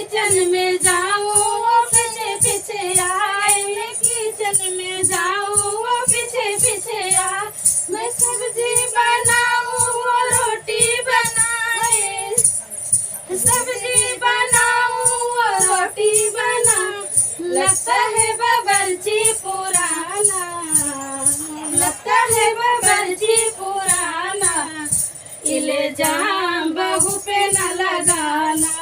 Kitchen में जाऊं वो पीछे पीछे आए, मैं किचन में जाऊं वो पीछे पीछे आए, मैं सब्जी बनाऊं वो रोटी बनाए, सब्जी बनाऊं वो रोटी बनाऊं, लगता है बावर्ची पुराना, लगता है बावर्ची पुराना, इल्जाम बहू पे न लगाना,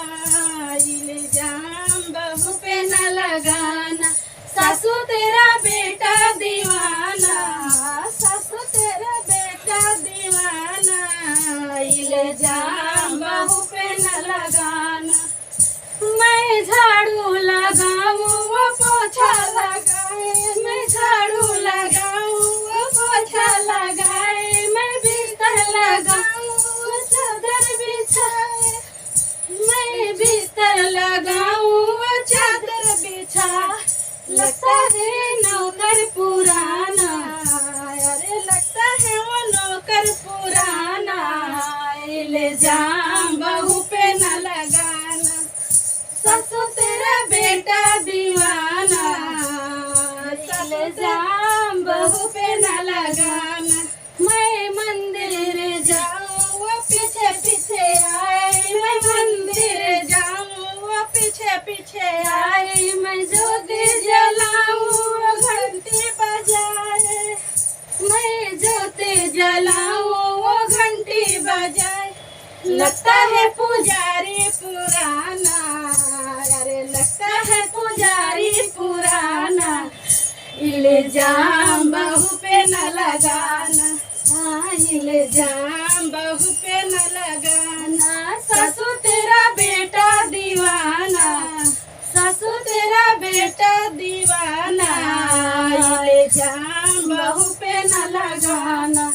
इल्जाम बहू पे न लगाना, सासू तेरा बेटा दीवाना, सासू तेरा बेटा दीवाना, इल्जाम बहू पे न लगाना, मैं झाड़ू लगाऊं वो पोछा लगाए, मैं झाड़ू लगाऊं वो पोछा लगाए, मैं बिस्तर लगाऊं वो चादर बिछाए, मैं बिस्तर लगाऊं वो चादर बिछाए, लगता है नौकर पुराना, अरे लगता है वो नौकर पुराना, इल्जाम बहू पे न लगाना, सासू तेरा बेटा दीवाना, इल्जाम बहू पे न लगाना, मैं मंदिर जाऊं वो पीछे पीछे आए, मैं मंदिर जाऊं वो पीछे पीछे आए, मैं ज्योति जलाऊं वो घंटी बजाए, मैं ज्योति जलाऊं वो घंटी बजाए, लगता है पुजारी पुराना, अरे लगता है पुजारी पुराना, इल्जाम बहू पे न लगाना, हाँ इल्जाम बहू पे न लगाना, सासू तेरा बेटा दीवाना, सासू तेरा बेटा दीवाना, इल्जाम बहू पे न लगाना।